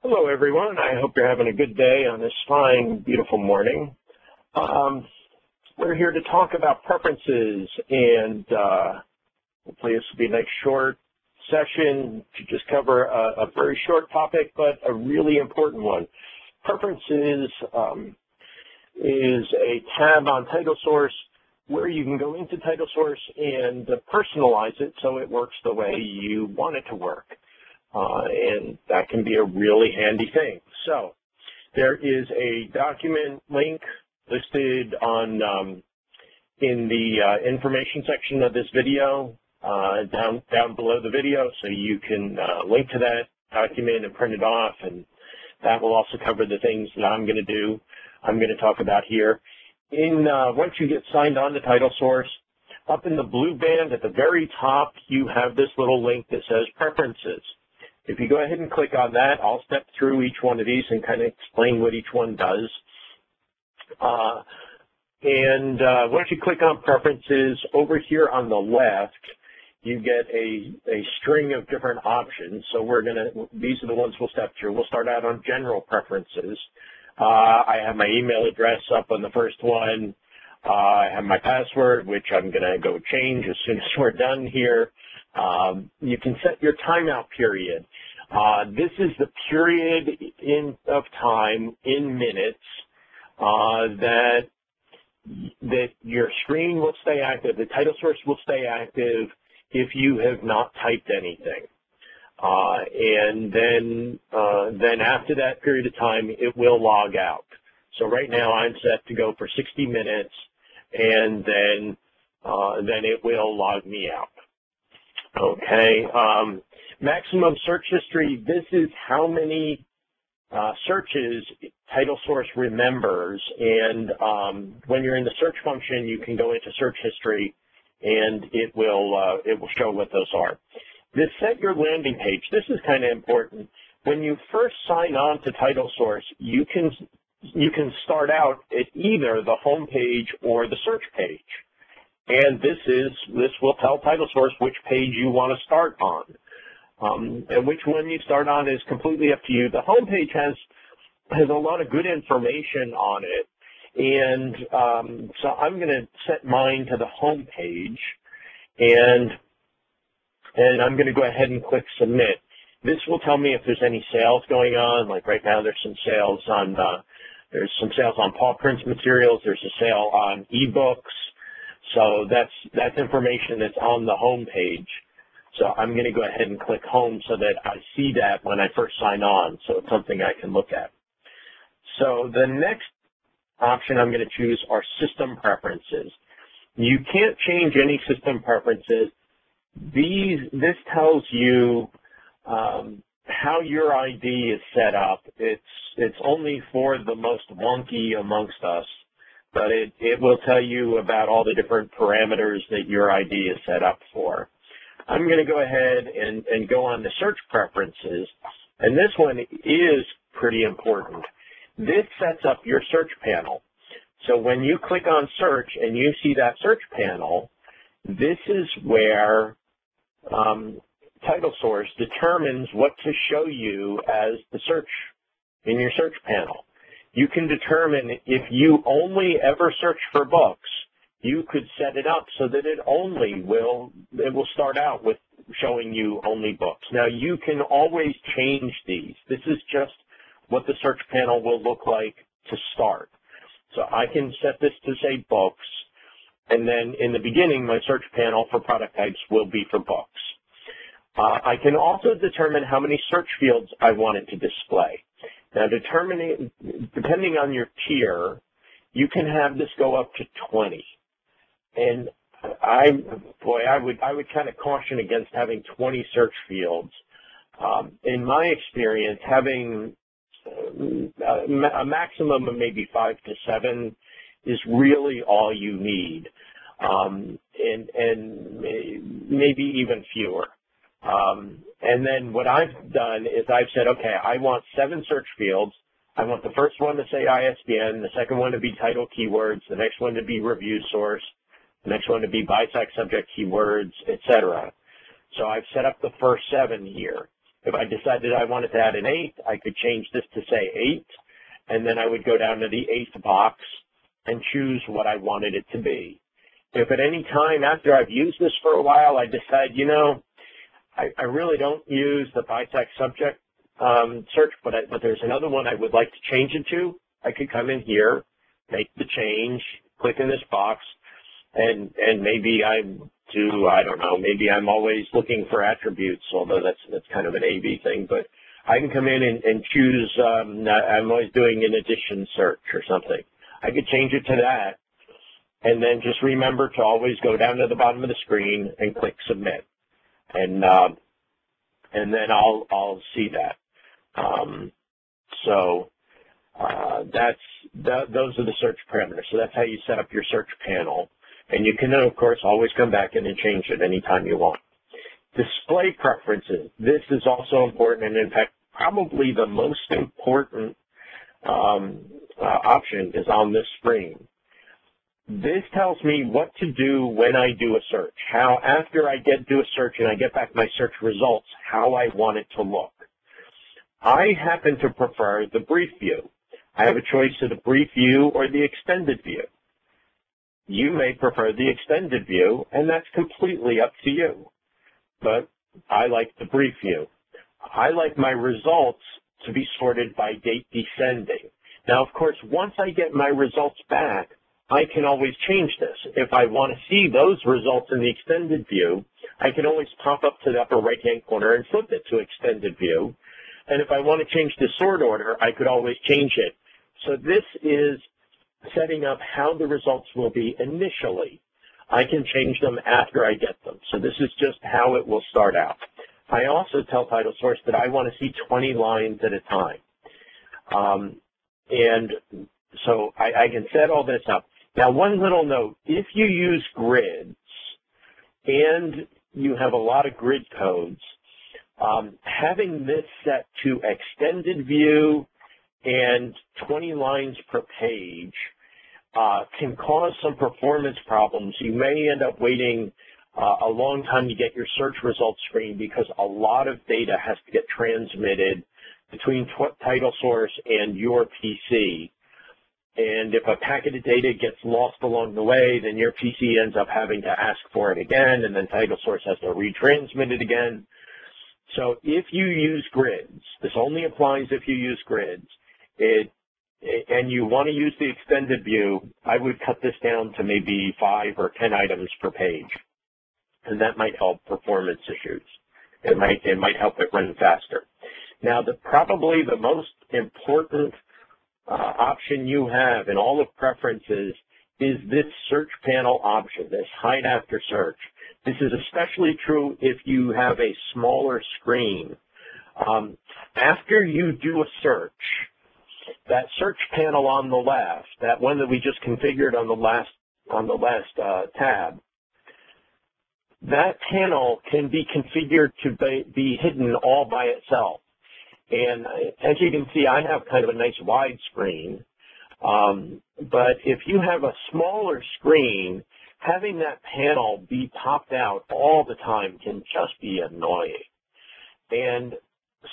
Hello, everyone. I hope you're having a good day on this fine, beautiful morning. We're here to talk about preferences, and hopefully this will be a nice short session to just cover a very short topic, but a really important one. Preferences is a tab on TitleSource where you can go into TitleSource and personalize it so it works the way you want it to work. And that can be a really handy thing. So there is a document link listed on in the information section of this video, down below the video, so you can link to that document and print it off, and that will also cover the things that I'm going to talk about here. Once you get signed on to TitleSource, up in the blue band at the very top, you have this little link that says Preferences. If you go ahead and click on that, I'll step through each one of these and kind of explain what each one does. Once you click on Preferences, over here on the left, you get a string of different options. So these are the ones we'll step through. We'll start out on General Preferences. I have my email address up on the first one. I have my password, which I'm going to go change as soon as we're done here. You can set your timeout period. This is the period of time in minutes that your screen will stay active, the TitleSource will stay active if you have not typed anything. And then after that period of time, it will log out. So right now I'm set to go for 60 minutes, and then it will log me out. Okay, maximum search history, this is how many searches TitleSource remembers, and when you're in the search function, you can go into search history, and it will show what those are. This set your landing page, this is kind of important. When you first sign on to TitleSource, you can start out at either the home page or the search page. And this will tell TitleSource which page you want to start on. And which one you start on is completely up to you. The home page has a lot of good information on it. And so I'm going to set mine to the home page, and I'm going to go ahead and click Submit. This will tell me if there's any sales going on. Like right now, there's some sales on Paw Prints materials. There's a sale on ebooks. So that's information that's on the home page. So I'm going to go ahead and click Home so that I see that when I first sign on, so it's something I can look at. So the next option I'm going to choose are System Preferences. You can't change any system preferences. This tells you how your ID is set up. It's only for the most wonky amongst us, but it will tell you about all the different parameters that your ID is set up for. I'm going to go ahead and go on to Search Preferences, and this one is pretty important. This sets up your search panel. So when you click on Search and you see that search panel, this is where TitleSource determines what to show you as the search in your search panel. You can determine if you only ever search for books, you could set it up so that it will start out with showing you only books. Now you can always change these. This is just what the search panel will look like to start. So I can set this to say books, and then in the beginning my search panel for product types will be for books. I can also determine how many search fields I want it to display. Now, depending on your tier, you can have this go up to 20. And I would kind of caution against having 20 search fields. In my experience, having a maximum of maybe 5 to 7 is really all you need, and maybe even fewer. And then what I've done is I've said, okay, I want 7 search fields. I want the first one to say ISBN, the second one to be title keywords, the next one to be review source, the next one to be by-site subject keywords, etc. So I've set up the first 7 here. If I decided I wanted to add an 8th, I could change this to say 8, and then I would go down to the 8th box and choose what I wanted it to be. If at any time after I've used this for a while, I decide, you know, I really don't use the BITEC subject search, but there's another one I would like to change it to, I could come in here, make the change, click in this box, and maybe I don't know, maybe I'm always looking for attributes, although that's kind of an A/B thing, but I can come in and choose, I'm always doing an addition search or something. I could change it to that, and then just remember to always go down to the bottom of the screen and click submit. And then I'll see that. Those are the search parameters. So that's how you set up your search panel. And you can, of course, always come back in and change it anytime you want. Display preferences. This is also important, and in fact, probably the most important option is on this screen. This tells me what to do when I do a search, how after I do a search and I get back my search results, how I want it to look. I happen to prefer the brief view. I have a choice of the brief view or the extended view. You may prefer the extended view, and that's completely up to you. But I like the brief view. I like my results to be sorted by date descending. Now, of course, once I get my results back, I can always change this. If I want to see those results in the extended view, I can always pop up to the upper right-hand corner and flip it to extended view. And if I want to change the sort order, I could always change it. So this is setting up how the results will be initially. I can change them after I get them. So this is just how it will start out. I also tell title source that I want to see 20 lines at a time. And so I can set all this up. Now, one little note, if you use grids and you have a lot of grid codes, having this set to extended view and 20 lines per page can cause some performance problems. You may end up waiting a long time to get your search results screen because a lot of data has to get transmitted between title source and your PC. And if a packet of data gets lost along the way, then your PC ends up having to ask for it again, and then title source has to retransmit it again. So if you use grids, this only applies if you use grids, and you want to use the extended view, I would cut this down to maybe 5 or 10 items per page. And that might help performance issues. It might help it run faster. Now, probably the most important option you have in all of preferences is this search panel option, this hide after search. This is especially true if you have a smaller screen. After you do a search, that search panel on the left, that one that we just configured on the last tab, that panel can be configured to be hidden all by itself. And as you can see, I have kind of a nice wide screen. But if you have a smaller screen, having that panel be popped out all the time can just be annoying. And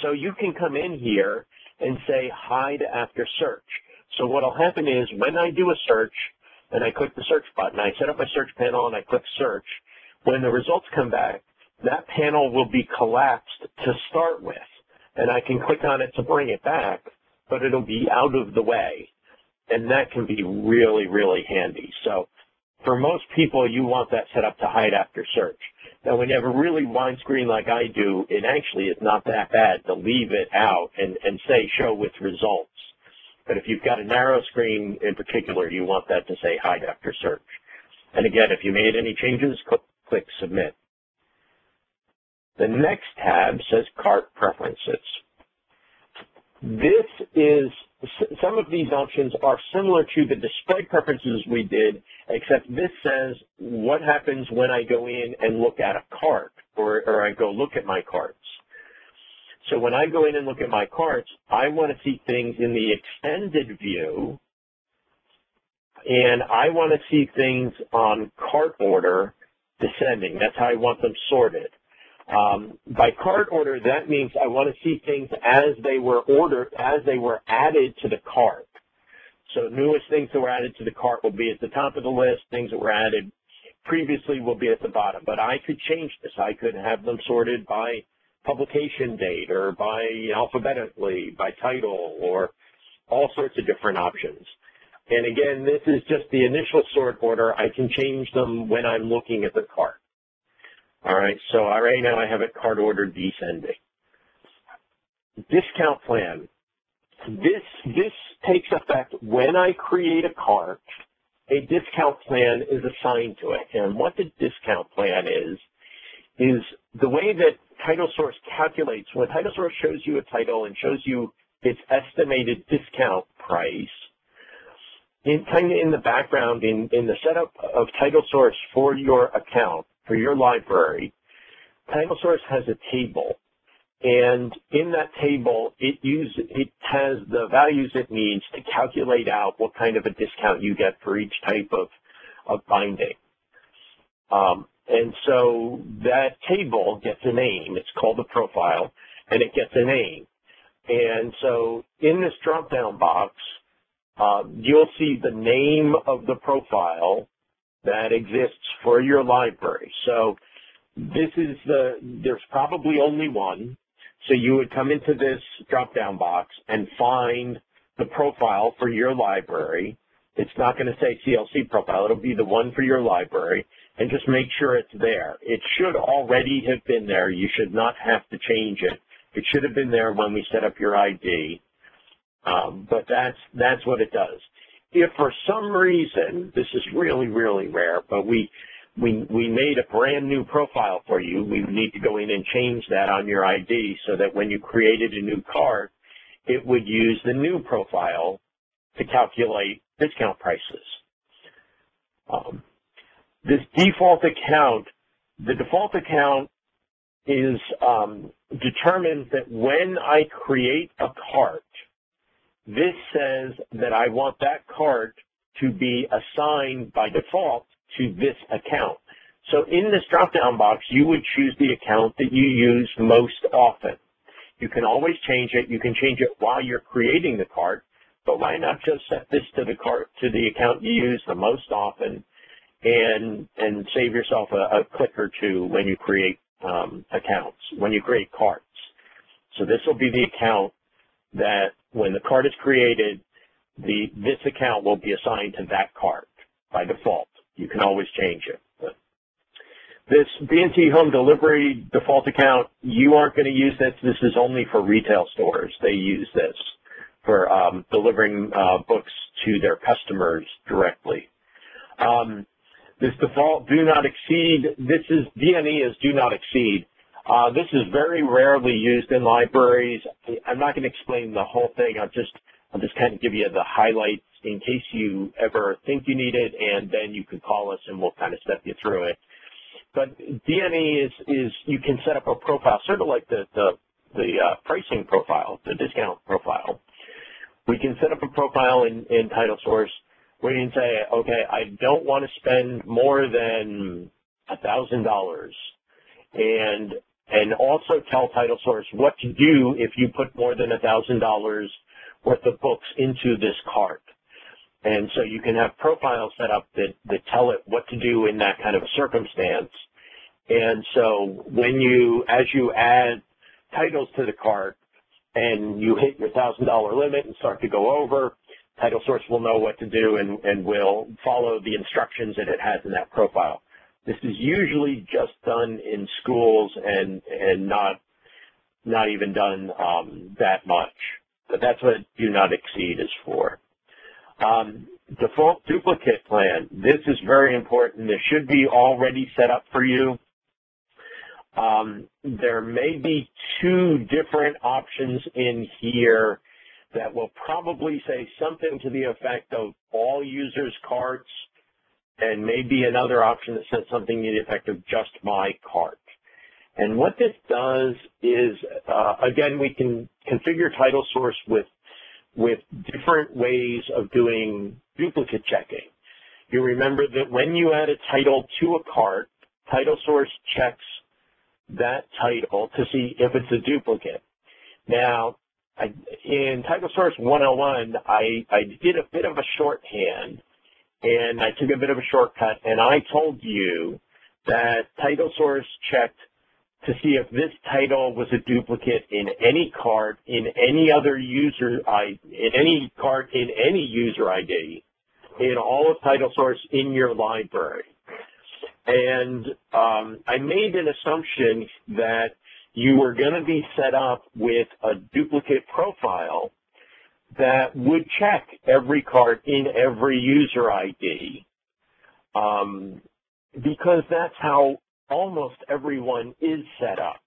so you can come in here and say hide after search. So what will happen is when I do a search and I click the search button, I set up my search panel and I click search, when the results come back, that panel will be collapsed to start with. And I can click on it to bring it back, but it'll be out of the way. And that can be really, really handy. So for most people, you want that set up to hide after search. Now, when you have a really wide screen like I do, it actually is not that bad to leave it out and say show with results. But if you've got a narrow screen in particular, you want that to say hide after search. And again, if you made any changes, click submit. The next tab says cart preferences. Some of these options are similar to the display preferences we did, except this says what happens when I go in and look at a cart or I go look at my carts. So when I go in and look at my carts, I want to see things in the extended view, and I want to see things on cart order descending. That's how I want them sorted. By cart order, that means I want to see things as they were ordered, as they were added to the cart. So newest things that were added to the cart will be at the top of the list. Things that were added previously will be at the bottom. But I could change this. I could have them sorted by publication date or by alphabetically, by title, or all sorts of different options. And again, this is just the initial sort order. I can change them when I'm looking at the cart. All right, so right now I have it cart order descending. Discount plan. This takes effect when I create a cart. A discount plan is assigned to it. And what the discount plan is the way that TitleSource calculates. When TitleSource shows you a title and shows you its estimated discount price, kind of in the background, in the setup of TitleSource for your account, for your library, TitleSource has a table. And in that table, it has the values it needs to calculate out what kind of a discount you get for each type of binding. And so that table gets a name. It's called a profile, and it gets a name. And so in this drop-down box, you'll see the name of the profile that exists for your library. So there's probably only one. So you would come into this drop-down box and find the profile for your library. It's not going to say CLC profile. It'll be the one for your library, and just make sure it's there. It should already have been there. You should not have to change it. It should have been there when we set up your ID, but that's what it does. If for some reason, this is really, really rare, but we made a brand new profile for you, we need to go in and change that on your ID so that when you created a new cart, it would use the new profile to calculate discount prices. This default account, the default account is determines that when I create a cart, this says that I want that cart to be assigned by default to this account. So in this drop-down box, you would choose the account that you use most often. You can always change it. You can change it while you're creating the cart, but why not just set this to the account you use the most often and save yourself a click or two when you create accounts, when you create carts. So this will be the account that when the cart is created, this account will be assigned to that cart by default. You can always change it. But this B&T Home Delivery default account, you aren't going to use this. This is only for retail stores. They use this for delivering books to their customers directly. This default do not exceed, this is DNE is do not exceed. This is very rarely used in libraries. I'm not going to explain the whole thing. I'll just kind of give you the highlights in case you ever think you need it, and then you can call us and we'll kind of step you through it. But DNE is you can set up a profile, sort of like the pricing profile, the discount profile. We can set up a profile in TitleSource where you can say, okay, I don't want to spend more than $1,000, and also tell TitleSource what to do if you put more than $1,000 worth of books into this cart. And so you can have profiles set up that tell it what to do in that kind of a circumstance. And so as you add titles to the cart and you hit your $1,000 limit and start to go over, TitleSource will know what to do and will follow the instructions that it has in that profile. This is usually just done in schools and not even done that much. But that's what do not exceed is for. Default duplicate plan. This is very important. This should be already set up for you. There may be two different options in here that will probably say something to the effect of all users' carts, and maybe another option that says something to the effect of just my cart. And what this does is, again, we can configure TitleSource with different ways of doing duplicate checking. You remember that when you add a title to a cart, TitleSource checks that title to see if it's a duplicate. Now, in Title Source 101, I did a bit of a shorthand, and I took a bit of a shortcut, and I told you that Title Source checked to see if this title was a duplicate in any cart, in any other user, in any cart, in any user ID, in all of Title Source in your library. And I made an assumption that you were going to be set up with a duplicate profile that would check every cart in every user ID, because that's how almost everyone is set up.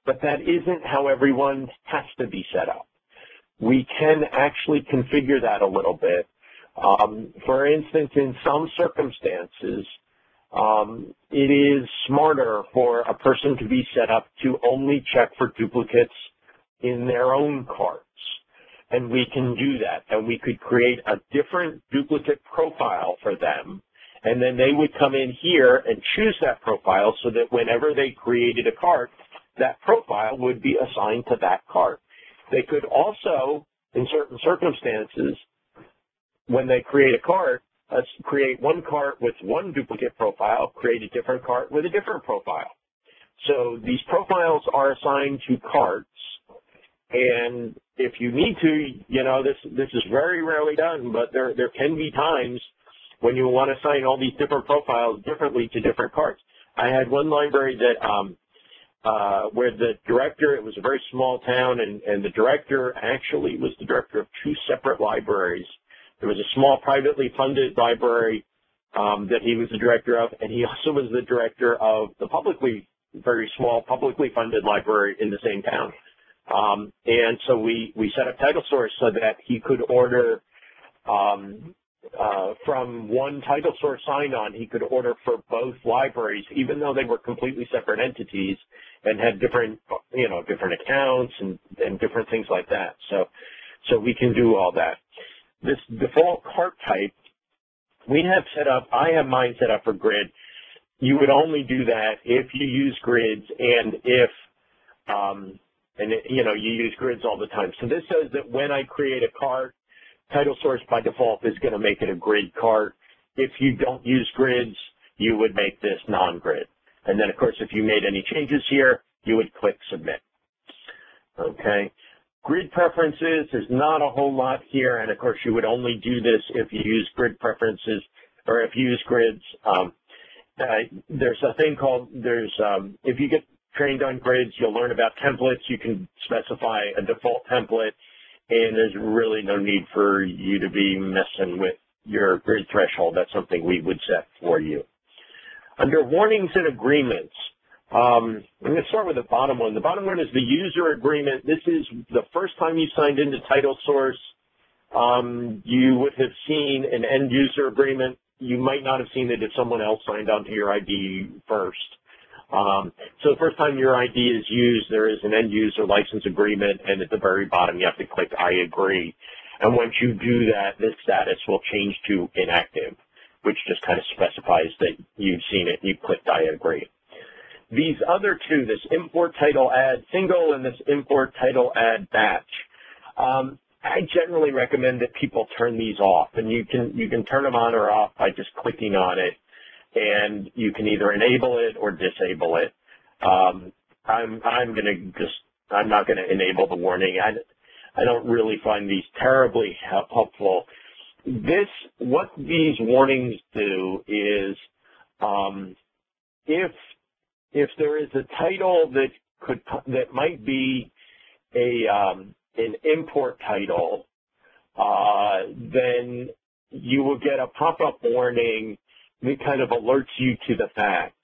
But that isn't how everyone has to be set up. We can actually configure that a little bit. For instance, in some circumstances, it is smarter for a person to be set up to only check for duplicates in their own carts. And we can do that. And we could create a different duplicate profile for them. And then they would come in here and choose that profile so that whenever they created a cart, that profile would be assigned to that cart. They could also, in certain circumstances, when they create a cart, create one cart with one duplicate profile, create a different cart with a different profile. So these profiles are assigned to carts, and if you need to, you know, this is very rarely done, but there can be times when you want to assign all these different profiles differently to different carts. I had one library that where the director, it was a very small town, and the director actually was the director of two separate libraries. There was a small privately funded library that he was the director of, and he also was the director of the very small publicly funded library in the same town. And so we set up Title Source so that he could order from one Title Source sign-on, he could order for both libraries, even though they were completely separate entities and had different, you know, different accounts and different things like that. So we can do all that. This default cart type, we have set up, I have mine set up for grid. You would only do that if you use grids and if, you know, you use grids all the time. So this says that when I create a cart, Title Source by default is going to make it a grid cart. If you don't use grids, you would make this non-grid. And then, of course, if you made any changes here, you would click Submit. Okay. Grid preferences, there's not a whole lot here, and of course you would only do this if you use grid preferences or if you use grids. There's a thing called, if you get trained on grids, you'll learn about templates. You can specify a default template, and there's really no need for you to be messing with your grid threshold. That's something we would set for you. Under warnings and agreements, I'm going to start with the bottom one. The bottom one is the user agreement. This is the first time you signed into Title Source. You would have seen an end user agreement. You might not have seen it if someone else signed onto your ID first. So the first time your ID is used, there is an end user license agreement, and at the very bottom you have to click I agree. And once you do that, this status will change to inactive, which just kind of specifies that you've seen it and you clicked I agree. These other two, this import title add single and this import title add batch, I generally recommend that people turn these off, and you can turn them on or off by just clicking on it, and you can either enable it or disable it. I'm not going to enable the warning. I don't really find these terribly helpful. What these warnings do is, if there is a title that might be an import title, then you will get a pop-up warning that kind of alerts you to the fact.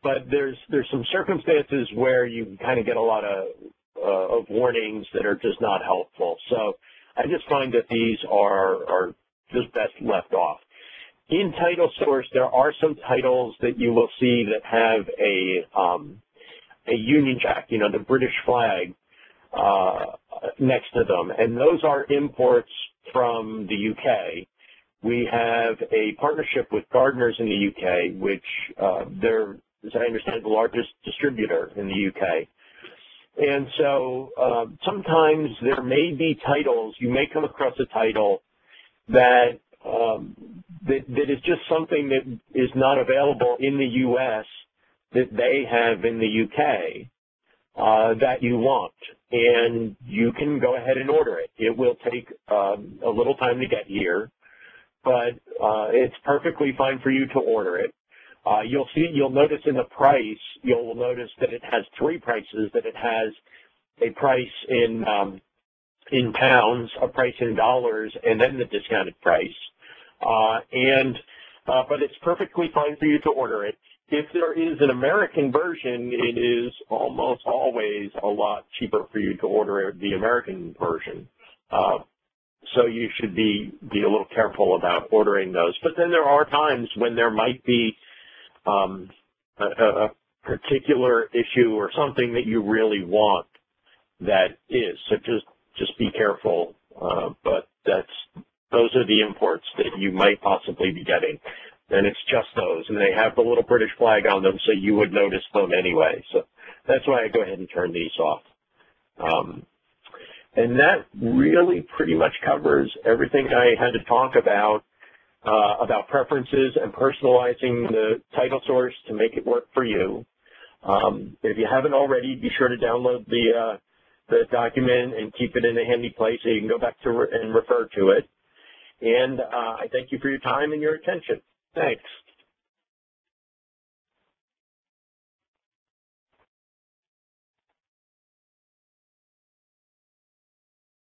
But there's some circumstances where you kind of get a lot of warnings that are just not helpful. So I just find that these are just best left off. In Title Source, there are some titles that you will see that have a Union Jack, you know, the British flag next to them, and those are imports from the UK. We have a partnership with Gardeners in the UK, which they're, as I understand, the largest distributor in the UK. And so sometimes there may be titles, you may come across a title that, that is just something that is not available in the U.S. that they have in the UK that you want. And you can go ahead and order it. It will take a little time to get here, but it's perfectly fine for you to order it. You'll notice in the price, you'll notice that it has three prices, that it has a price in pounds, a price in dollars, and then the discounted price. But it's perfectly fine for you to order it. If there is an American version, it is almost always a lot cheaper for you to order the American version. So you should be a little careful about ordering those. But then there are times when there might be a particular issue or something that you really want that is. So just be careful. But those are the imports that you might possibly be getting. And it's just those. And they have the little British flag on them, so you would notice them anyway. So that's why I go ahead and turn these off. And that really pretty much covers everything I had to talk about preferences and personalizing the title source to make it work for you. If you haven't already, be sure to download the document and keep it in a handy place so you can go back to and refer to it. And I thank you for your time and your attention. Thanks.